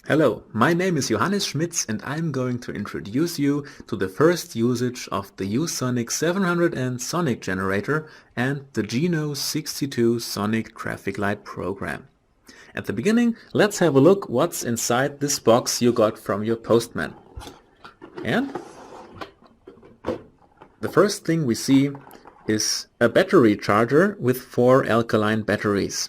Hello, my name is Johannes Schmitz and I'm going to introduce you to the first usage of the GENO62-SONIC generator and the GENO62-SONIC traffic light program. At the beginning, let's have a look what's inside this box you got from your postman. And the first thing we see is a battery charger with 4 alkaline batteries.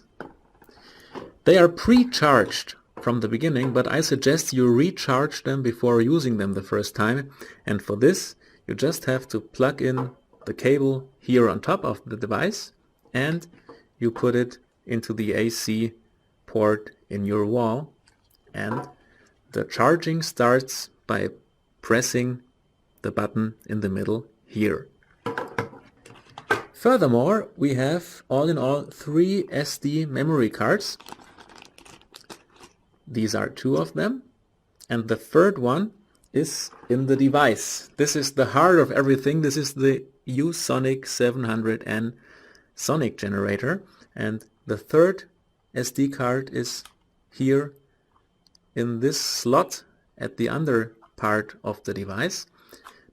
They are pre-charged from the beginning, but I suggest you recharge them before using them the first time, and for this you just have to plug in the cable here on top of the device and you put it into the AC port in your wall, and the charging starts by pressing the button in the middle here. Furthermore, we have all in all 3 SD memory cards. These are 2 of them, and the third one is in the device. This is the heart of everything. This is the GENO62-700N Sonic generator, and the third SD card is here in this slot at the under part of the device.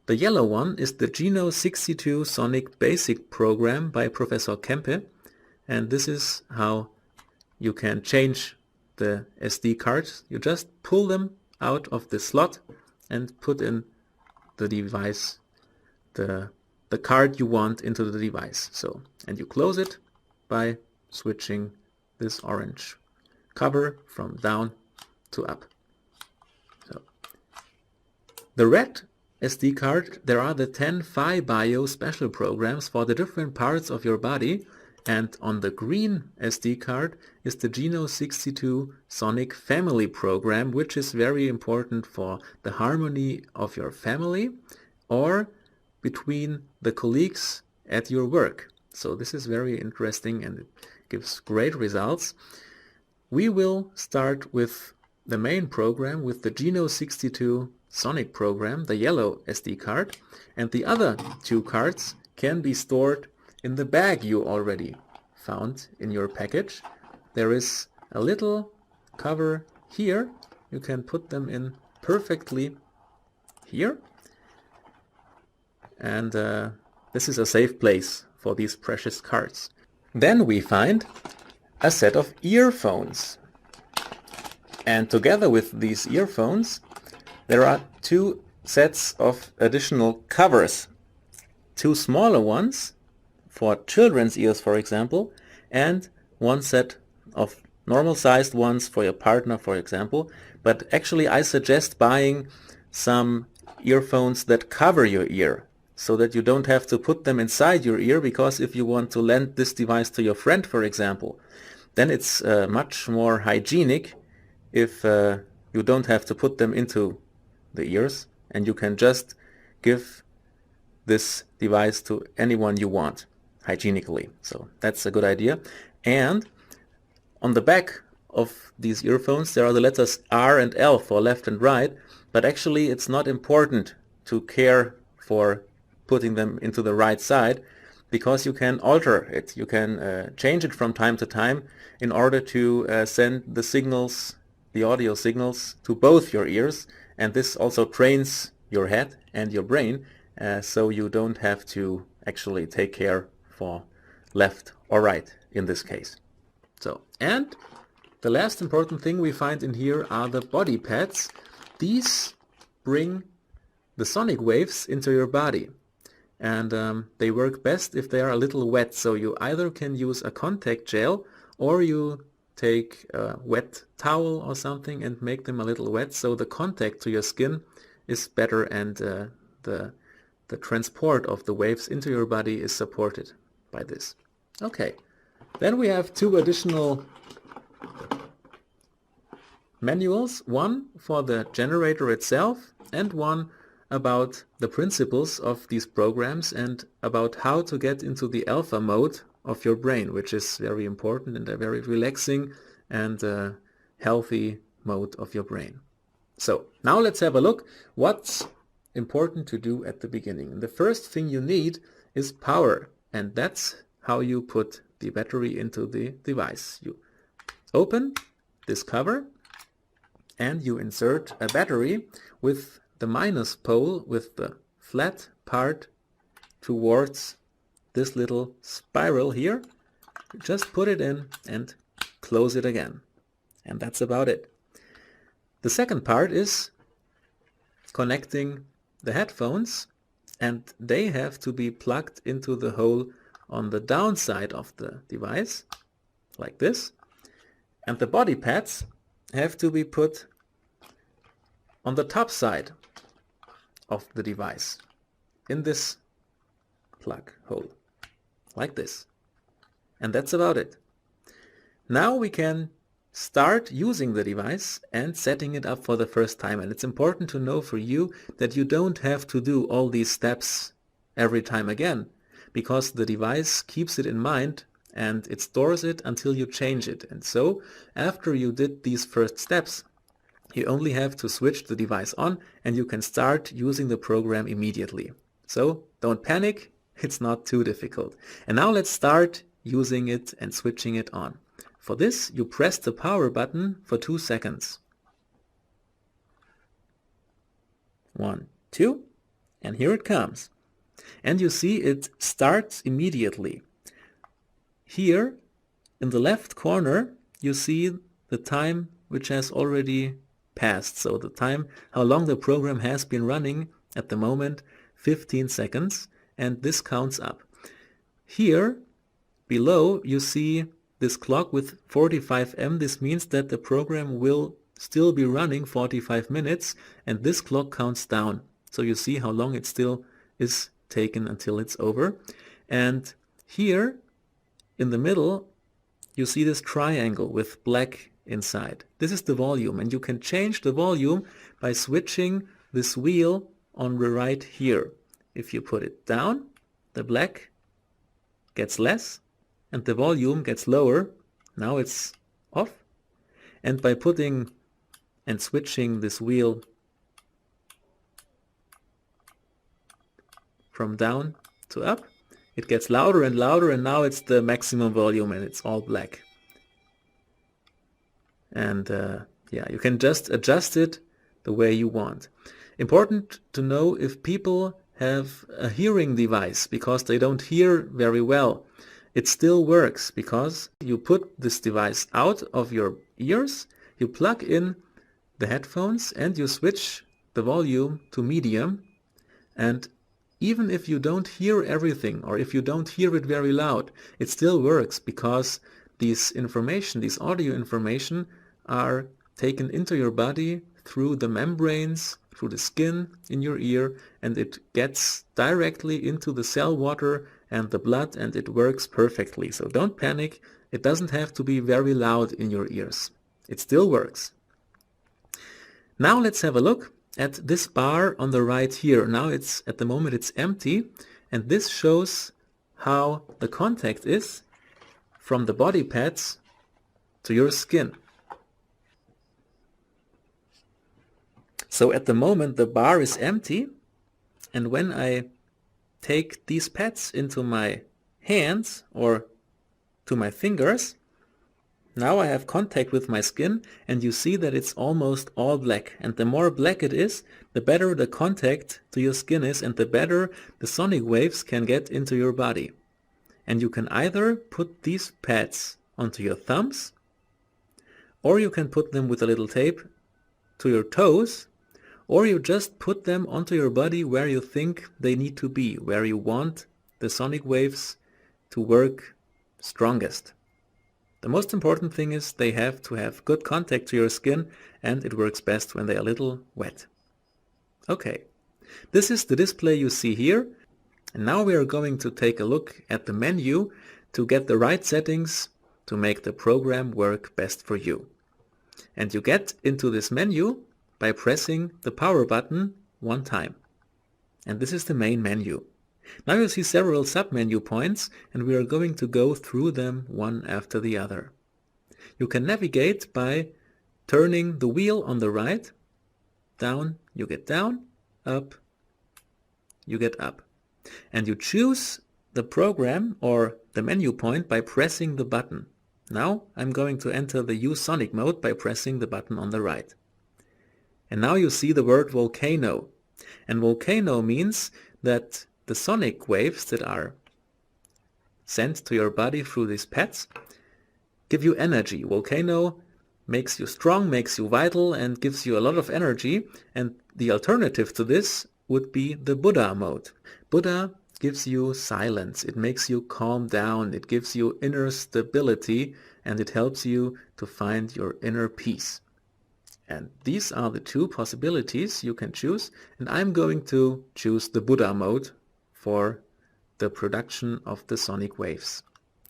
The yellow one is the GENO62-SONIC basic program by Professor Kempe, and this is how you can change the SD cards. You just pull them out of the slot and put in the device the card you want into the device. And you close it by switching this orange cover from down to up. The red SD card, there are the 10 PHI-BIO special programs for the different parts of your body, and on the green SD card is the GENO62-SONIC family program, which is very important for the harmony of your family or between the colleagues at your work. So this is very interesting and it gives great results. We will start with the main program with the GENO62-SONIC program, the yellow SD card, and the other 2 cards can be stored in the bag you already found in your package. There is a little cover here. You can put them in perfectly here. And this is a safe place for these precious cards. Then we find a set of earphones. And together with these earphones, there are 2 sets of additional covers. 2 smaller ones for children's ears, for example, and 1 set of normal sized ones for your partner, for example. But actually I suggest buying some earphones that cover your ear so that you don't have to put them inside your ear, because if you want to lend this device to your friend, for example, then it's much more hygienic if you don't have to put them into the ears, and you can just give this device to anyone you want hygienically. So that's a good idea. And on the back of these earphones there are the letters R and L for left and right, but actually it's not important to care for putting them into the right side, because you can alter it. You can change it from time to time in order to send the signals, the audio signals, to both your ears, and this also trains your head and your brain, so you don't have to actually take care for left or right in this case. And the last important thing we find in here are the body pads. These bring the sonic waves into your body, and they work best if they are a little wet. So you either can use a contact gel or you take a wet towel or something and make them a little wet, so the contact to your skin is better and the transport of the waves into your body is supported by this. Okay, then we have 2 additional manuals, one for the generator itself and one about the principles of these programs and about how to get into the alpha mode of your brain, which is very important and a very relaxing and healthy mode of your brain. So now let's have a look what's important to do at the beginning. And the first thing you need is power, and that's how you put the battery into the device. You open this cover and you insert a battery with the minus pole, with the flat part towards this little spiral here. Just put it in and close it again. And that's about it. The second part is connecting the headphones, and they have to be plugged into the hole on the downside of the device, like this. And the body pads have to be put on the top side of the device, in this plug hole, like this. And that's about it. Now we can start using the device and setting it up for the first time. And it's important to know for you that you don't have to do all these steps every time again, because the device keeps it in mind and it stores it until you change it. And so after you did these first steps, you only have to switch the device on and you can start using the program immediately. So don't panic, it's not too difficult. And now let's start using it and switching it on. For this, you press the power button for 2 seconds. 1, 2, and here it comes. And you see it starts immediately. Here in the left corner you see the time which has already passed. So the time how long the program has been running at the moment, 15 seconds, and this counts up. Here below you see this clock with 45M. This means that the program will still be running 45 minutes and this clock counts down. So you see how long it still is taken until it's over. And here in the middle you see this triangle with black inside. This is the volume, and you can change the volume by switching this wheel on the right here. If you put it down, the black gets less and the volume gets lower. Now it's off. And by putting and switching this wheel from down to up, it gets louder and louder, and now it's the maximum volume and it's all black. And yeah, you can just adjust it the way you want. Important to know if people have a hearing device because they don't hear very well, it still works, because you put this device out of your ears, you plug in the headphones and you switch the volume to medium, and even if you don't hear everything or if you don't hear it very loud, it still works, because these audio information are taken into your body through the membranes, through the skin in your ear, and it gets directly into the cell water and the blood, and it works perfectly. So don't panic, it doesn't have to be very loud in your ears. It still works. Now let's have a look at this bar on the right here. Now at the moment it's empty, and this shows how the contact is from the body pads to your skin. So at the moment the bar is empty, and when I take these pads into my hands or to my fingers, now I have contact with my skin, and you see that it's almost all black. And the more black it is, the better the contact to your skin is, and the better the sonic waves can get into your body. And you can either put these pads onto your thumbs, or you can put them with a little tape to your toes, or you just put them onto your body where you think they need to be, where you want the sonic waves to work strongest. The most important thing is they have to have good contact to your skin, and it works best when they are a little wet. Okay, this is the display you see here, and now we are going to take a look at the menu to get the right settings to make the program work best for you. And you get into this menu by pressing the power button 1 time. And this is the main menu. Now you see several sub-menu points, and we are going to go through them one after the other. You can navigate by turning the wheel on the right. Down, you get down. Up, you get up. And you choose the program or the menu point by pressing the button. Now I'm going to enter the Use Sonic mode by pressing the button on the right. And now you see the word volcano. And volcano means that the sonic waves that are sent to your body through these pads give you energy. Volcano makes you strong, makes you vital, and gives you a lot of energy. And the alternative to this would be the Buddha mode. Buddha gives you silence. It makes you calm down. It gives you inner stability, and it helps you to find your inner peace. And these are the two possibilities you can choose. And I'm going to choose the Buddha mode for the production of the sonic waves.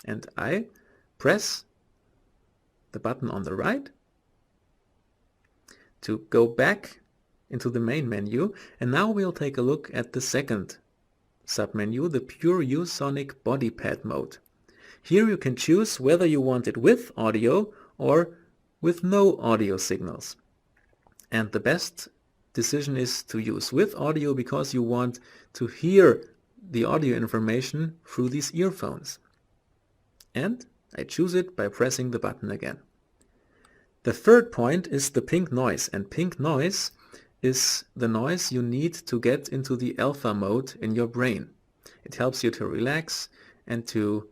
And I press the button on the right to go back into the main menu. And now we'll take a look at the second submenu, the Pure Sonic Body Pad mode. Here you can choose whether you want it with audio or with no audio signals. And the best decision is to use with audio because you want to hear the audio information through these earphones. And I choose it by pressing the button again. The third point is the pink noise, and pink noise is the noise you need to get into the alpha mode in your brain. It helps you to relax and to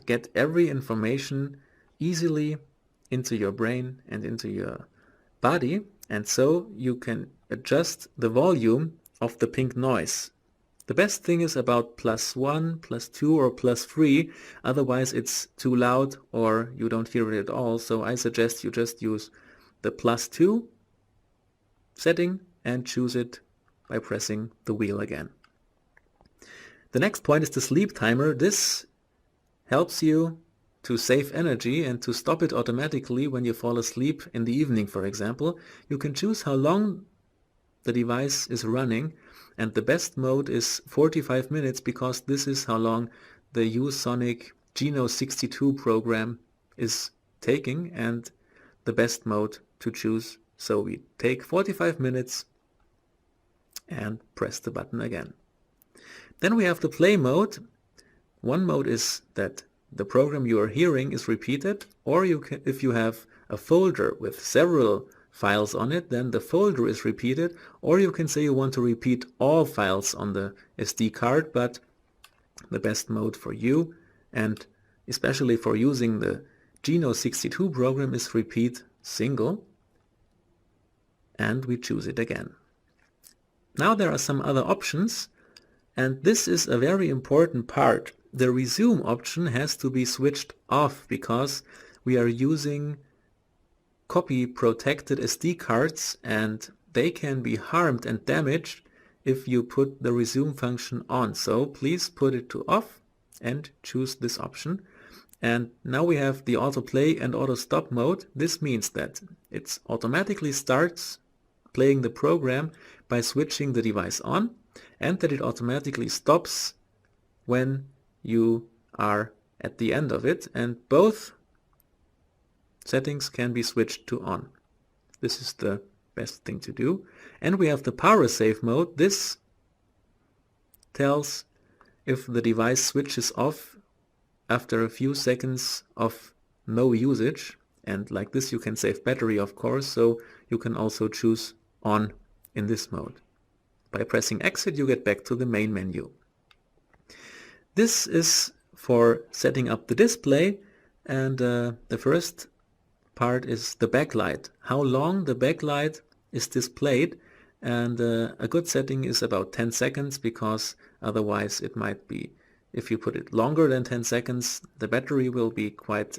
get every information easily into your brain and into your body, and so you can adjust the volume of the pink noise. The best thing is about +1, +2 or +3, otherwise it's too loud or you don't hear it at all, so I suggest you just use the +2 setting and choose it by pressing the wheel again. The next point is the sleep timer. This helps you to save energy and to stop it automatically when you fall asleep in the evening, for example. You can choose how long the device is running, and the best mode is 45 minutes because this is how long the ViewSonic GENO62 program is taking, and the best mode to choose. So we take 45 minutes and press the button again. Then we have the play mode. One mode is that the program you are hearing is repeated, or you can, if you have a folder with several files on it, then the folder is repeated, or you can say you want to repeat all files on the SD card, but the best mode for you, and especially for using the GENO62 program, is repeat single, and we choose it again. Now there are some other options, and this is a very important part. The resume option has to be switched off because we are using copy protected SD cards, and they can be harmed and damaged if you put the resume function on. So please put it to off and choose this option. And now we have the autoplay and auto stop mode. This means that it automatically starts playing the program by switching the device on, and that it automatically stops when you are at the end of it, and both settings can be switched to on. This is the best thing to do. And we have the power save mode. This tells if the device switches off after a few seconds of no usage, and like this you can save battery, of course, so you can also choose on in this mode. By pressing exit you get back to the main menu. This is for setting up the display, and the first part is the backlight. How long the backlight is displayed, and a good setting is about 10 seconds, because otherwise it might be, if you put it longer than 10 seconds, the battery will be quite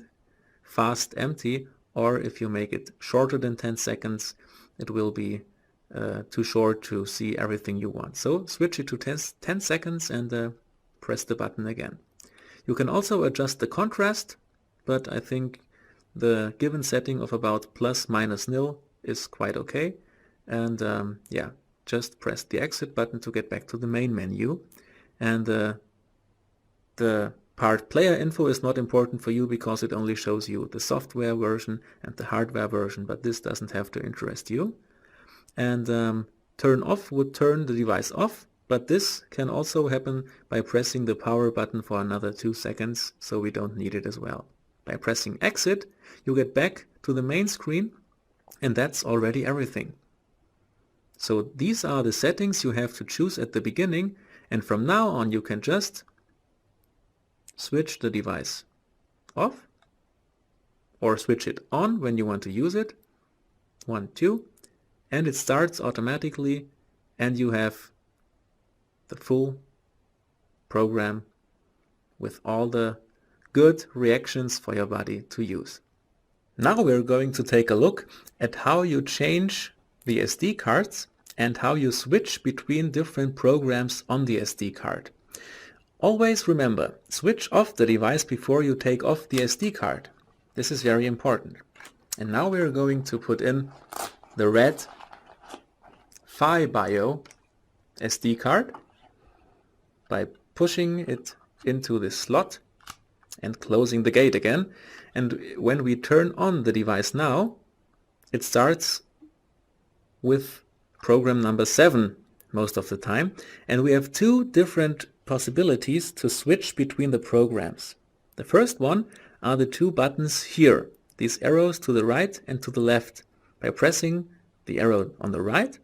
fast empty, or if you make it shorter than 10 seconds, it will be too short to see everything you want. So switch it to 10 seconds and press the button again. You can also adjust the contrast, but I think the given setting of about ±0 is quite okay. And just press the exit button to get back to the main menu. And the part player info is not important for you because it only shows you the software version and the hardware version, but this doesn't have to interest you. And turn off would turn the device off, but this can also happen by pressing the power button for another 2 seconds, so we don't need it as well. By pressing exit, you get back to the main screen, and that's already everything. So these are the settings you have to choose at the beginning, and from now on you can just switch the device off or switch it on when you want to use it. 1, 2, and it starts automatically, and you have the full program with all the good reactions for your body to use. Now we're going to take a look at how you change the SD cards and how you switch between different programs on the SD card. Always remember, switch off the device before you take off the SD card. This is very important. And now we're going to put in the red PHY-BIO SD card by pushing it into this slot and closing the gate again. And when we turn on the device now, it starts with program number 7 most of the time, and we have two different possibilities to switch between the programs. The first one are the two buttons here, these arrows to the right and to the left. By pressing the arrow on the right,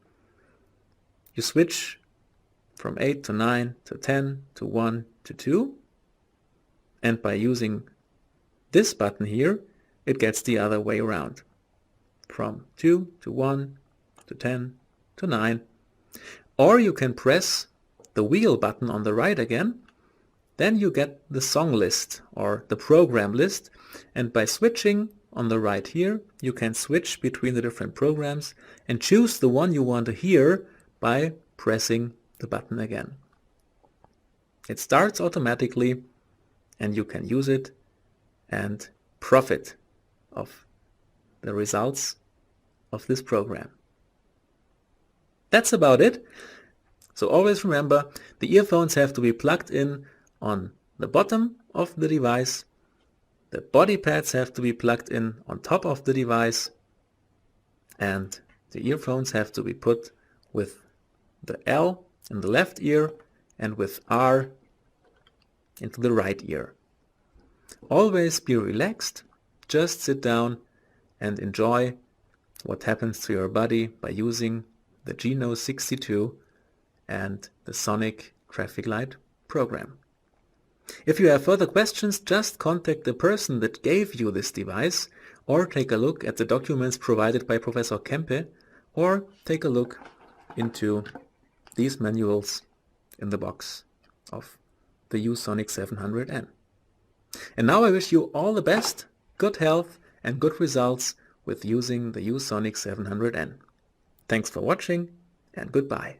you switch from 8 to 9 to 10 to 1 to 2, and by using this button here, it gets the other way around, from 2 to 1 to 10 to 9. Or you can press the wheel button on the right again, then you get the song list or the program list, and by switching on the right here, you can switch between the different programs and choose the one you want to hear by pressing the button again. It starts automatically, and you can use it and profit of the results of this program. That's about it. So always remember, the earphones have to be plugged in on the bottom of the device. The body pads have to be plugged in on top of the device, and the earphones have to be put with the L in the left ear and with R into the right ear. Always be relaxed, just sit down and enjoy what happens to your body by using the GENO62 and the Sonic traffic light program. If you have further questions, just contact the person that gave you this device, or take a look at the documents provided by Professor Kempe, or take a look into these manuals in the box of the GENO62 700N. And now I wish you all the best, good health and good results with using the GENO62 700N. Thanks for watching, and goodbye.